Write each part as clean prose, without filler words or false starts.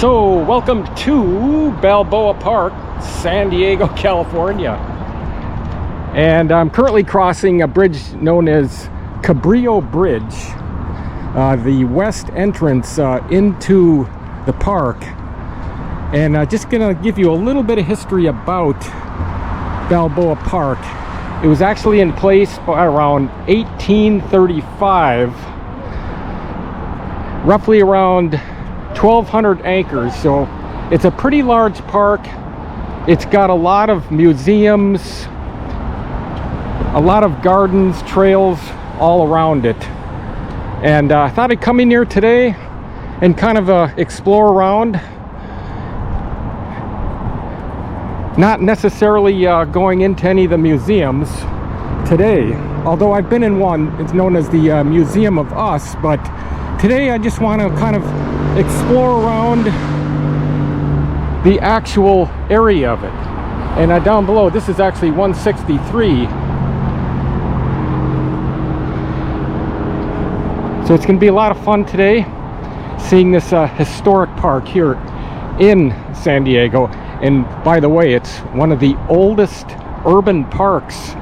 So, welcome to Balboa Park, San Diego, California. And I'm currently crossing a bridge known as Cabrillo Bridge, the west entrance into the park. And just gonna give you a little bit of history about Balboa Park. It was actually in place around 1835, roughly around 1,200 acres, so it's a pretty large park. It's got a lot of museums, a lot of gardens, trails all around it. And I thought I'd come in here today and kind of explore around. Not necessarily going into any of the museums today, although I've been in one. It's known as the Museum of Us, but today I just want to kind of explore around the actual area of it. And down below, this is actually 163. So it's going to be a lot of fun today seeing this historic park here in San Diego. And by the way, it's one of the oldest urban parks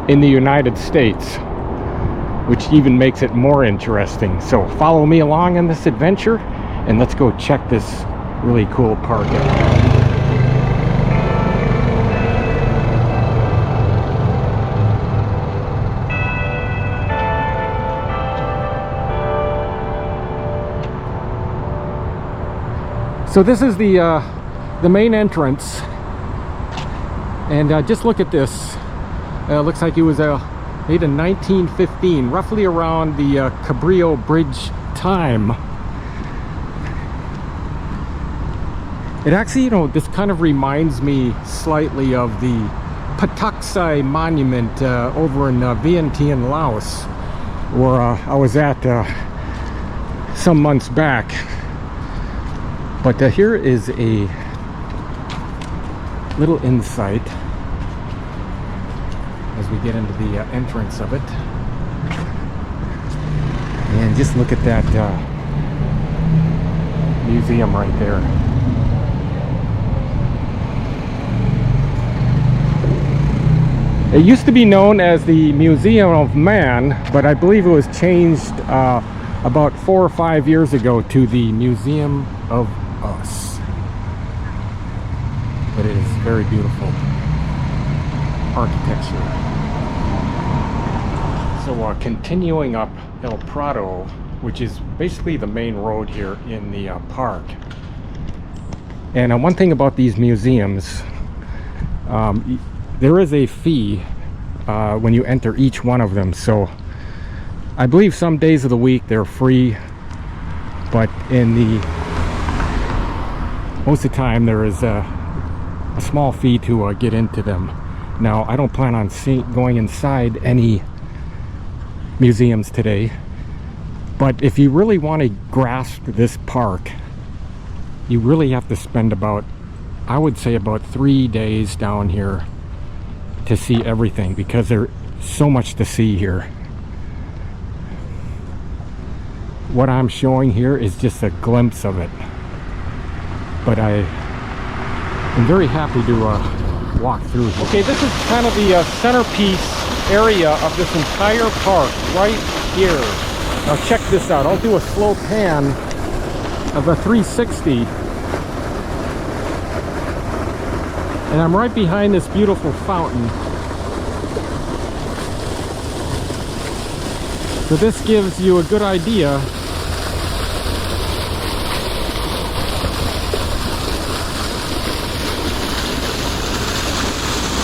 in the United States, which even makes it more interesting. So follow me along on this adventure and let's go check this really cool park out. So this is the main entrance, and just look at this. Looks like it was made in 1915, roughly around the Cabrillo Bridge time. It actually, you know, this kind of reminds me slightly of the Patuxai Monument over in Vientiane, Laos, where I was at some months back. But here is a little insight as we get into the entrance of it. And just look at that museum right there. It used to be known as the Museum of Man, but I believe it was changed about 4 or 5 years ago to the Museum of Us. But it is very beautiful architecture. So continuing up El Prado, which is basically the main road here in the park. And one thing about these museums, there is a fee when you enter each one of them. So I believe some days of the week they're free, but in the most of the time there is a small fee to get into them. Now I don't plan on going inside any museums today, but if you really want to grasp this park, you really have to spend about, I would say, about 3 days down here to see everything, because there's so much to see here. What I'm showing here is just a glimpse of it, but I am very happy to walk through here. Okay, this is kind of the centerpiece area of this entire park right here. Now check this out. I'll do a slow pan of a 360. And I'm right behind this beautiful fountain. So this gives you a good idea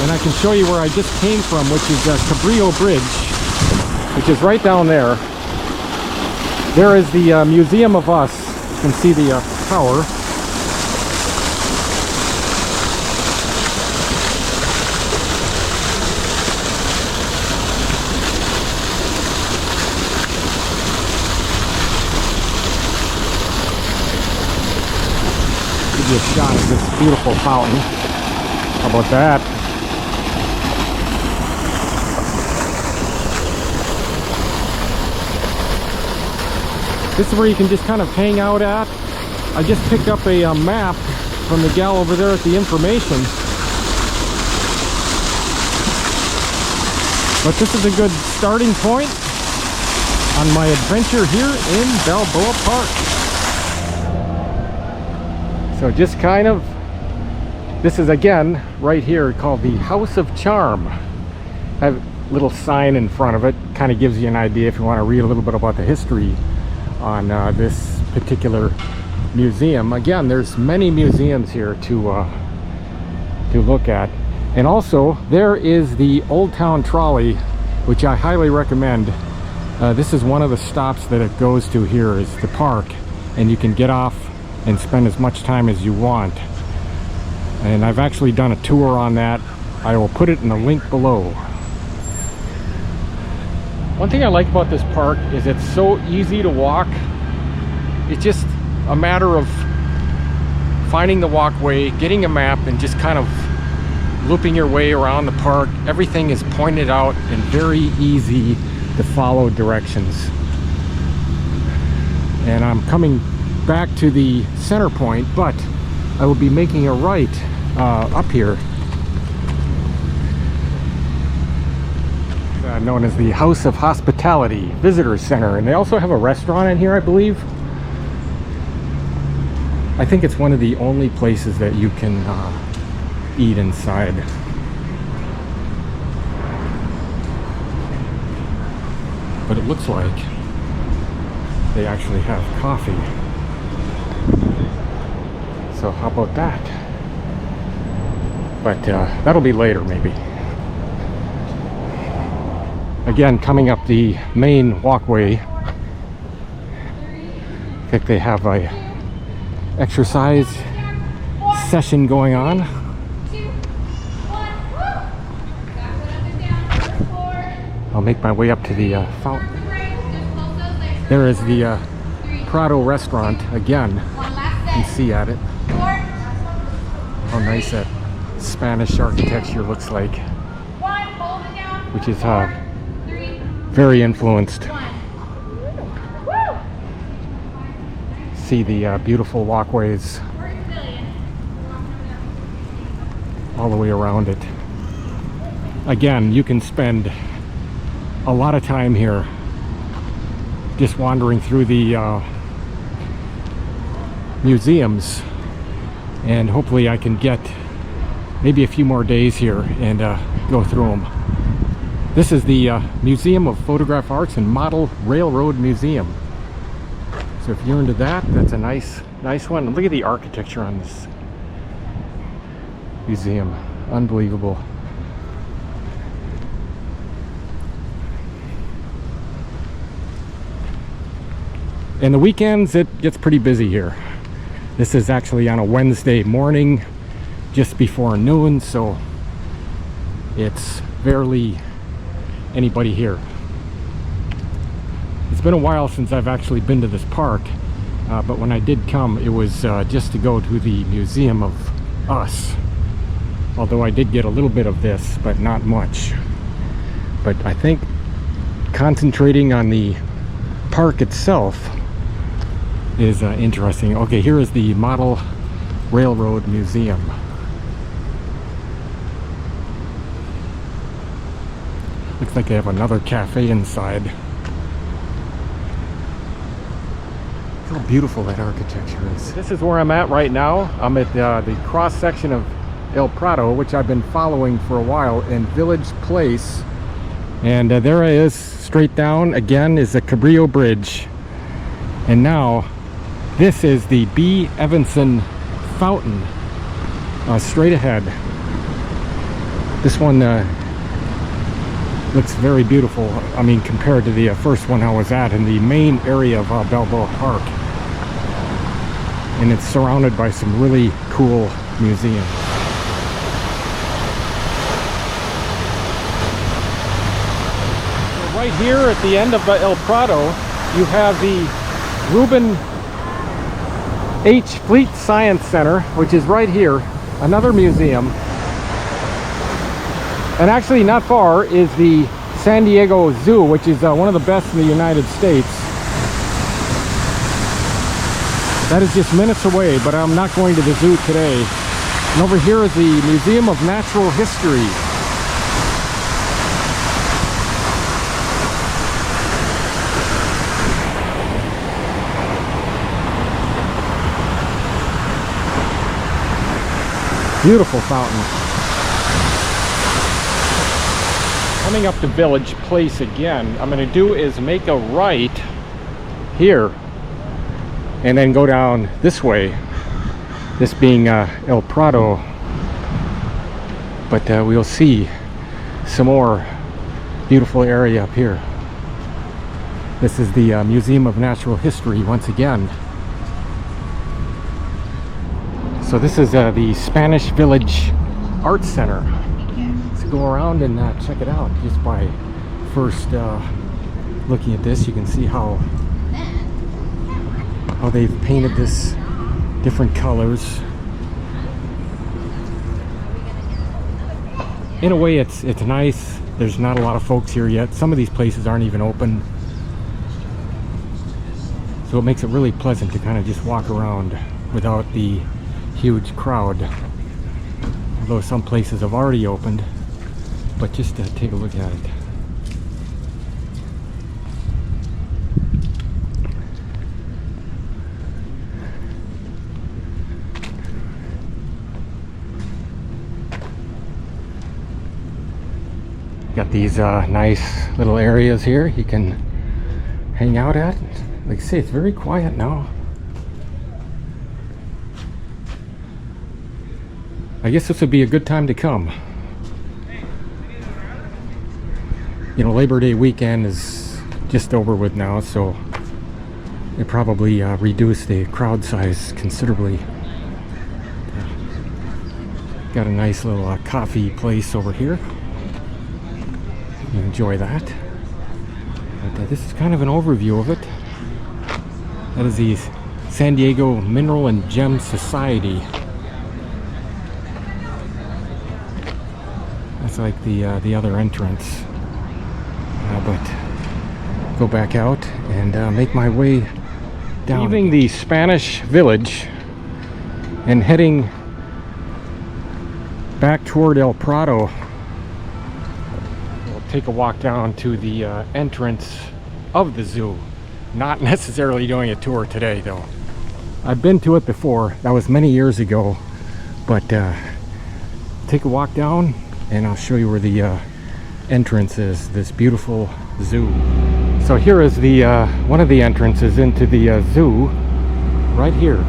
and I can show you where I just came from, which is Cabrillo Bridge, which is right down there. There is the Museum of Us. You can see the tower. Give you a shot of this beautiful fountain. How about that? This is where you can just kind of hang out at I just picked up a map from the gal over there at the information. But this is a good starting point on my adventure here in Balboa Park. So just kind of, this is again right here called the House of Charm. I have a little sign in front of it, kind of gives you an idea if you want to read a little bit about the history on this particular museum. Again, there's many museums here to look at. And also there is the Old Town Trolley, which I highly recommend. This is one of the stops that it goes to here is the park, and you can get off and spend as much time as you want. And I've actually done a tour on that. I will put it in the link below. One thing I like about this park is it's so easy to walk. It's just a matter of finding the walkway, getting a map, and just kind of looping your way around the park. Everything is pointed out and very easy to follow directions. And I'm coming back to the center point, but I will be making a right up here, known as the House of Hospitality Visitor Center. And they also have a restaurant in here, I believe. I think it's one of the only places that you can eat inside. But it looks like they actually have coffee. So how about that? But that'll be later maybe. Again, coming up the main walkway, I think they have a exercise session going on. I'll make my way up to the fountain. There is the Prado restaurant again. You can see at it how nice that Spanish architecture looks like, which is very influenced. See the beautiful walkways all the way around it. Again, you can spend a lot of time here just wandering through the museums, and hopefully I can get maybe a few more days here and go through them. This is the Museum of Photograph Arts and Model Railroad Museum. So if you're into that, that's a nice one. Look at the architecture on this museum. Unbelievable. And the weekends, it gets pretty busy here. This is actually on a Wednesday morning, just before noon, so it's barely anybody here. It's been a while since I've actually been to this park, but when I did come, it was just to go to the Museum of Us. Although I did get a little bit of this, but not much. But I think concentrating on the park itself is interesting. Okay, here is the Model Railroad Museum. Looks like they have another cafe inside. Look how beautiful that architecture is. This is where I'm at right now. I'm at the cross section of El Prado, which I've been following for a while, in Village Place. And there it is, straight down again is the Cabrillo Bridge. And now this is the B. Evanson Fountain, straight ahead. This one looks very beautiful. I mean, compared to the first one I was at in the main area of Balboa Park. And it's surrounded by some really cool museums. Right here at the end of El Prado, you have the Reuben H. Fleet Science Center, which is right here, another museum. And actually not far is the San Diego Zoo, which is one of the best in the United States. That is just minutes away, but I'm not going to the zoo today. And over here is the Museum of Natural History. Beautiful fountain. Coming up to Village Place again, I'm going to do is make a right here and then go down this way, this being El Prado. But we'll see some more beautiful area up here. This is the Museum of Natural History once again. So this is the Spanish Village Art Center. Let's go around and check it out. Just by first looking at this, you can see how they've painted this different colors. In a way, it's nice. There's not a lot of folks here yet. Some of these places aren't even open, so it makes it really pleasant to kind of just walk around without the huge crowd, although some places have already opened. But just to take a look at it. Got these nice little areas here you can hang out at. Like I say, it's very quiet now. I guess this would be a good time to come. You know, Labor Day weekend is just over with now, so it probably reduced the crowd size considerably. Got a nice little coffee place over here. You enjoy that. But this is kind of an overview of it. That is the San Diego Mineral and Gem Society. That's like the other entrance. But go back out and make my way down. Leaving the Spanish Village and heading back toward El Prado. We'll take a walk down to the entrance of the zoo. Not necessarily doing a tour today though. I've been to it before. That was many years ago. But take a walk down and I'll show you where the entrance is. This beautiful zoo. So here is the one of the entrances into the zoo right here.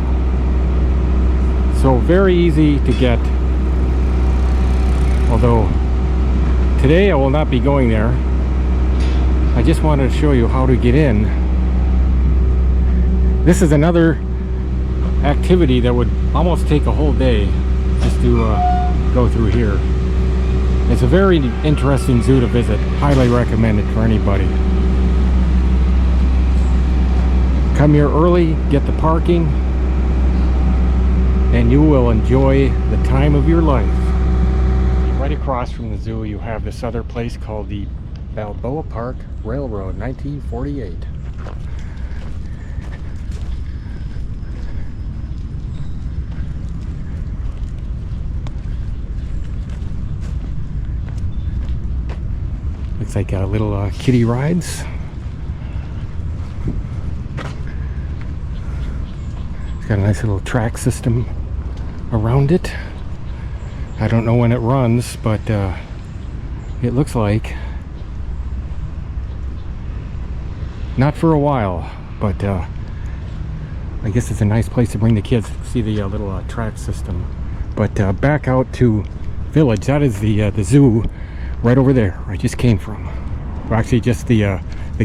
So very easy to get. Although today I will not be going there. I just wanted to show you how to get in. This is another activity that would almost take a whole day just to go through here. It's a very interesting zoo to visit. Highly recommended for anybody. Come here early, get the parking, and you will enjoy the time of your life. Right across from the zoo you have this other place called the Balboa Park Railroad, 1948. Looks like little kiddie rides. It's got a nice little track system around it. I don't know when it runs, but it looks like not for a while. But I guess it's a nice place to bring the kids to see the little track system. But back out to Village. That is the zoo. Right over there, where I just came from. Well, actually, just the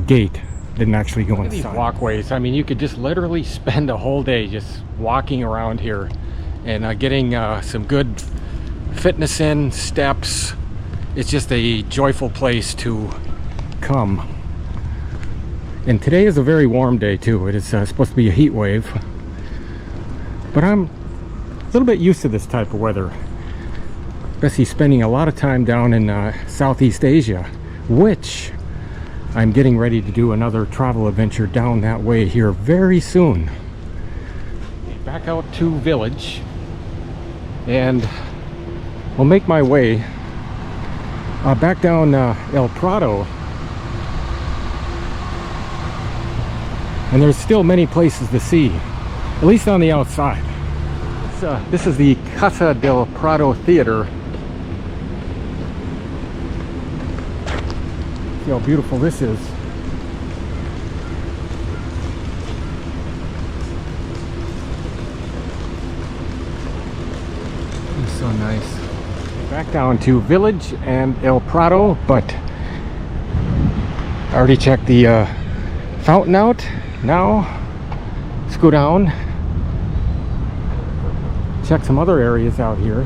gate. Didn't actually go inside. These walkways. I mean, you could just literally spend a whole day just walking around here and getting some good fitness in, steps. It's just a joyful place to come. And today is a very warm day too. It is supposed to be a heat wave. But I'm a little bit used to this type of weather. Especially spending a lot of time down in Southeast Asia, which I'm getting ready to do another travel adventure down that way here very soon. back out to Village, and we'll make my way back down El Prado. And there's still many places to see, at least on the outside. This is the Casa del Prado Theater. See how beautiful this is. It's so nice. Back down to Village and El Prado, but I already checked the fountain out. Now let's go down, check some other areas out here,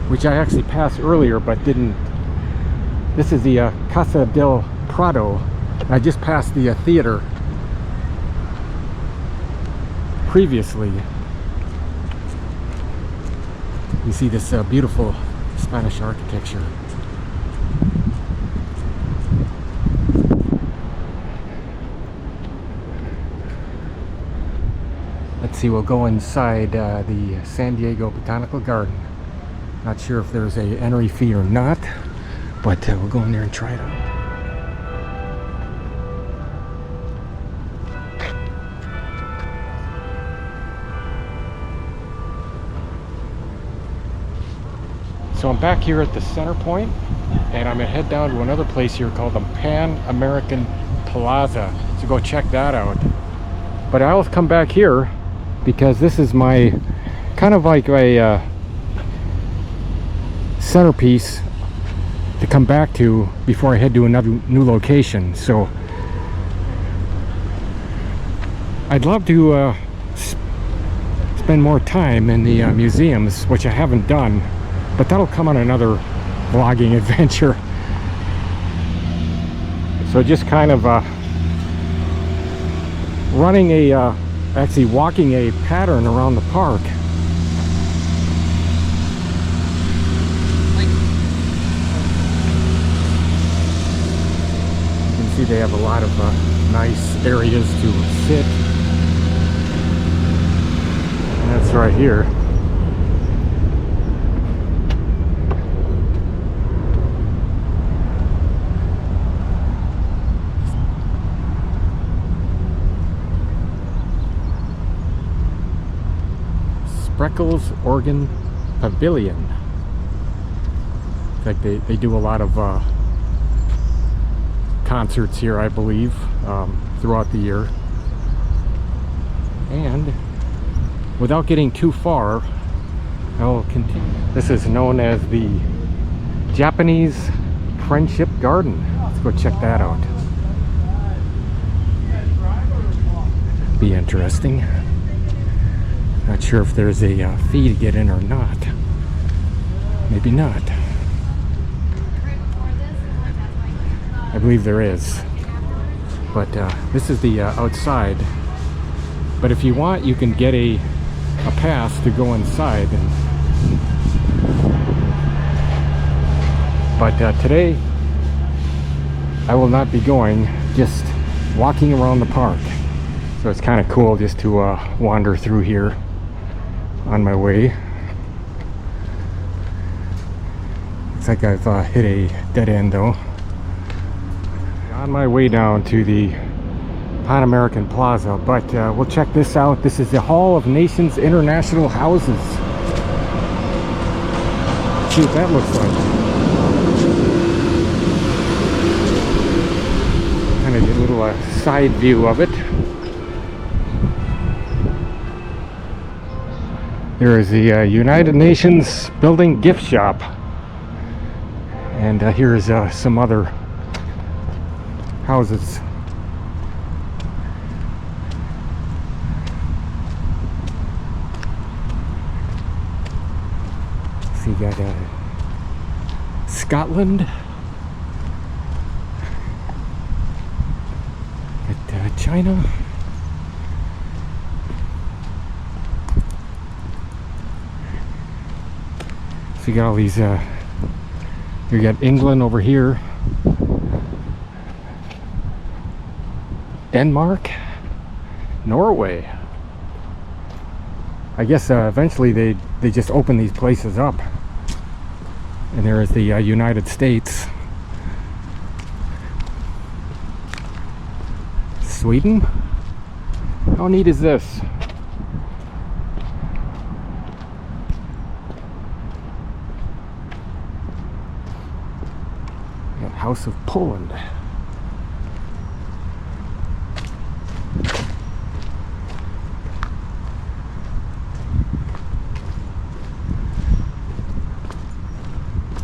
which I actually passed earlier but didn't. This is the Casa del Prado. I just passed the theater previously. You see this beautiful Spanish architecture. Let's see, we'll go inside the San Diego Botanical Garden. Not sure if there's a entry fee or not, but we'll go in there and try it out. So I'm back here at the center point, and I'm gonna head down to another place here called the Pan American Plaza to go check that out. But I always come back here because this is my kind of like a centerpiece to come back to before I head to another new location. So I'd love to spend more time in the museums, which I haven't done, but that'll come on another vlogging adventure. So just kind of running a actually walking a pattern around the park. You can see they have a lot of nice areas to sit. And that's right here. Freckles Organ Pavilion. In fact, they do a lot of concerts here, I believe, throughout the year. And without getting too far, I'll continue. This is known as the Japanese Friendship Garden. Let's go check that out. Be interesting. Not sure if there's a fee to get in or not. Maybe not. I believe there is. But this is the outside. But if you want, you can get a pass to go inside. But today, I will not be going, just walking around the park. So it's kind of cool just to wander through here on my way. Looks like I've hit a dead end though. On my way down to the Pan American Plaza, but we'll check this out. This is the Hall of Nations International Houses. Let's see what that looks like. Kind of get a little side view of it. There is the United Nations Building Gift Shop. And here's some other houses. So you got Scotland. Got China. So you got all these, you got England over here, Denmark, Norway. I guess eventually they just open these places up. And there is the United States. Sweden? How neat is this? And House of Poland.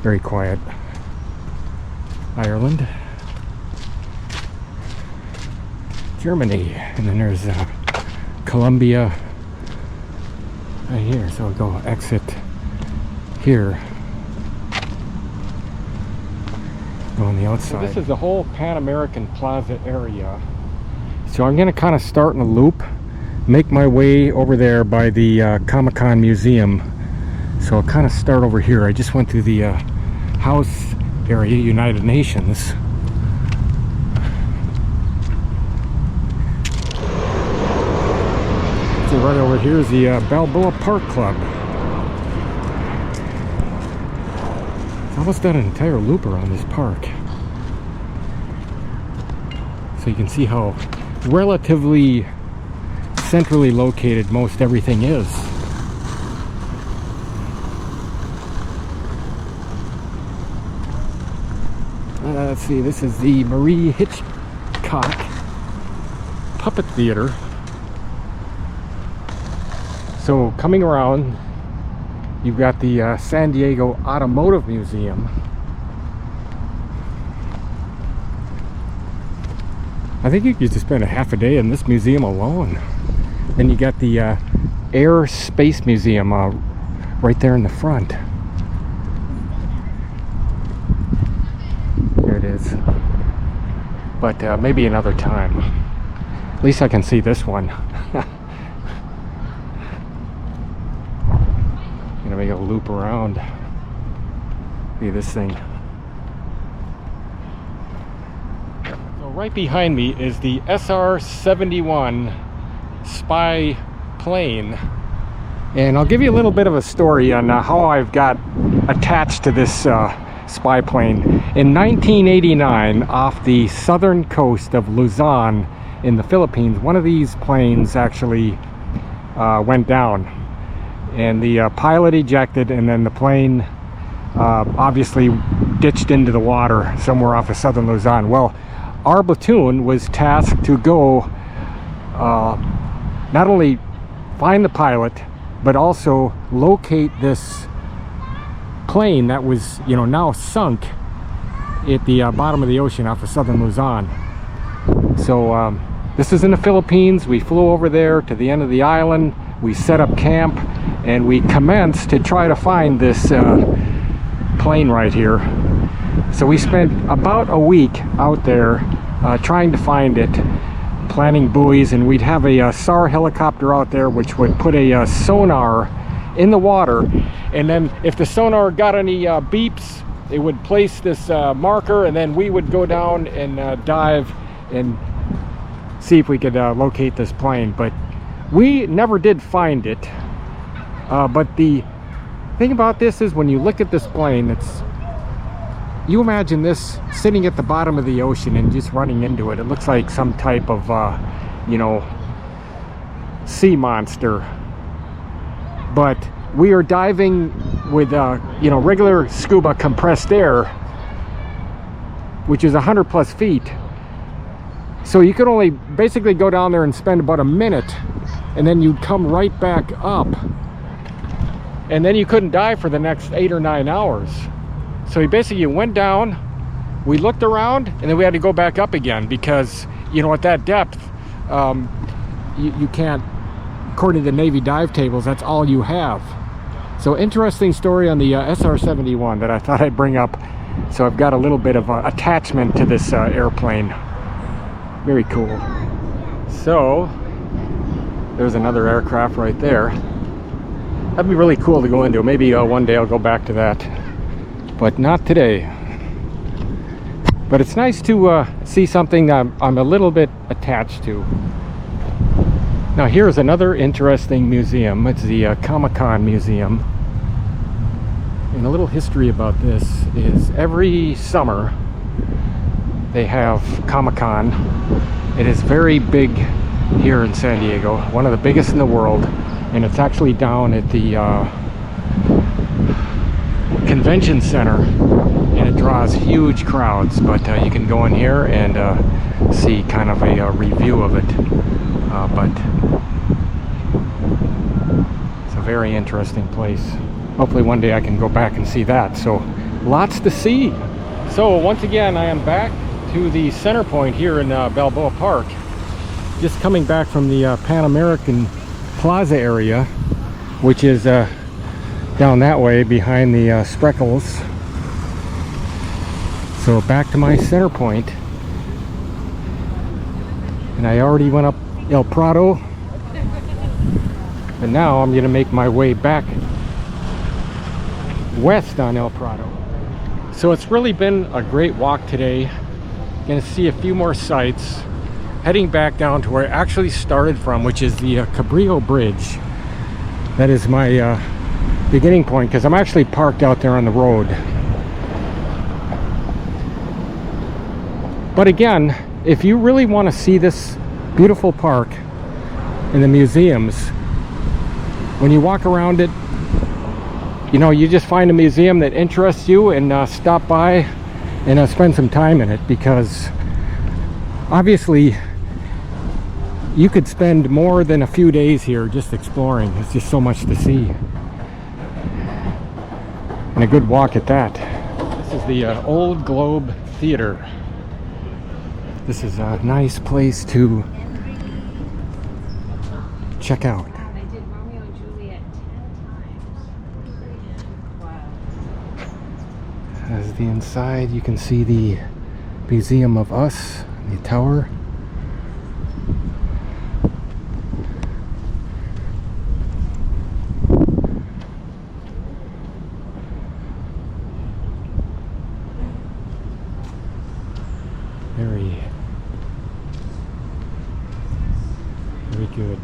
Very quiet. Ireland. Germany. And then there's Colombia right here. So we'll go exit here. Go on the outside. So this is the whole Pan American Plaza area. So I'm going to kind of start in a loop, make my way over there by the Comic-Con Museum. So I'll kind of start over here. I just went through the house area, United Nations. So right over here is the Balboa Park Club. It's almost done an entire loop around this park. So you can see how relatively centrally located most everything is. Let's see, this is the Marie Hitchcock Puppet Theater. So coming around, you've got the San Diego Automotive Museum. I think you could just spend a half a day in this museum alone. Then you got the Air Space Museum right there in the front. There it is. But maybe another time. At least I can see this one. Gonna make a loop around. See this thing. So right behind me is the SR-71 spy plane, and I'll give you a little bit of a story on how I've got attached to this spy plane. In 1989, off the southern coast of Luzon in the Philippines, one of these planes actually went down. And the pilot ejected, and then the plane obviously ditched into the water somewhere off of southern Luzon. Well, our platoon was tasked to go not only find the pilot, but also locate this plane that was, now sunk at the bottom of the ocean off of southern Luzon. So this is in the Philippines. We flew over there to the end of the island. We set up camp, and we commenced to try to find this plane right here. So we spent about a week out there trying to find it, planning buoys, and we'd have a SAR helicopter out there which would put a sonar in the water, and then if the sonar got any beeps, it would place this marker, and then we would go down and dive and see if we could locate this plane. But we never did find it. But the thing about this is, when you look at this plane, you imagine this sitting at the bottom of the ocean and just running into it. It looks like some type of sea monster. But we are diving with regular scuba compressed air, which is 100 plus feet. So you could only basically go down there and spend about a minute, and then you'd come right back up, and then you couldn't dive for the next 8 or 9 hours. So you went down, we looked around, and then we had to go back up again, because at that depth you can't, according to the Navy dive tables, that's all you have. So interesting story on the SR-71 that I thought I'd bring up. So I've got a little bit of attachment to this airplane. Very cool. So there's another aircraft right there. That'd be really cool to go into. Maybe one day I'll go back to that, but not today. But it's nice to see something I'm a little bit attached to. Now here's another interesting museum. It's the Comic-Con Museum. And a little history about this is every summer they have Comic-Con. It is very big here in San Diego, one of the biggest in the world, and it's actually down at the convention center, and it draws huge crowds. But you can go in here and see kind of a review of it. But it's a very interesting place. Hopefully one day I can go back and see that. So lots to see. So once again, I am back to the center point here in Balboa Park. Just coming back from the Pan American Plaza area, which is down that way behind the Spreckles. So back to my center point. And I already went up El Prado. And now I'm going to make my way back west on El Prado. So it's really been a great walk today. Going to see a few more sights. Heading back down to where I actually started from, which is the Cabrillo Bridge. That is my beginning point, because I'm actually parked out there on the road. But again, if you really want to see this beautiful park and the museums, when you walk around it, you know, you just find a museum that interests you and stop by and spend some time in it, because obviously you could spend more than a few days here just exploring. It's just so much to see, and a good walk at that. This is the Old Globe Theater. This is a nice place to check out. As the inside, you can see the Museum of Us, the tower. Very good.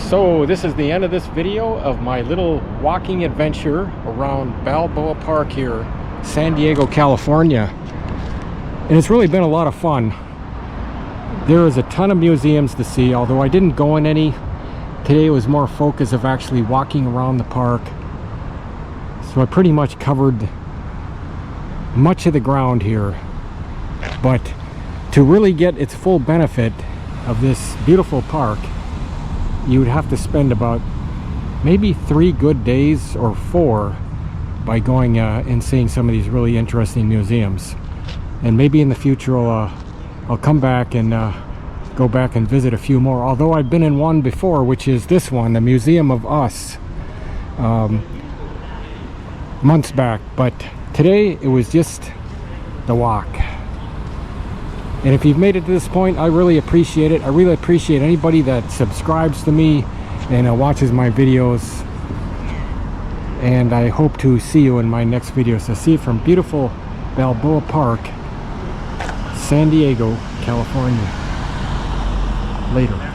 So this is the end of this video of my little walking adventure around Balboa Park here, San Diego, California. And it's really been a lot of fun. There is a ton of museums to see, although I didn't go in any. Today was more focus of actually walking around the park. So I pretty much covered much of the ground here. But to really get its full benefit of this beautiful park, you would have to spend about maybe 3 good days or 4 by going and seeing some of these really interesting museums. And maybe in the future I'll come back and go back and visit a few more, although I've been in one before, which is this one, the Museum of Us, months back. But today it was just the walk. And if you've made it to this point, I really appreciate it. I really appreciate anybody that subscribes to me and watches my videos. And I hope to see you in my next video. So see you from beautiful Balboa Park, San Diego, California. Later.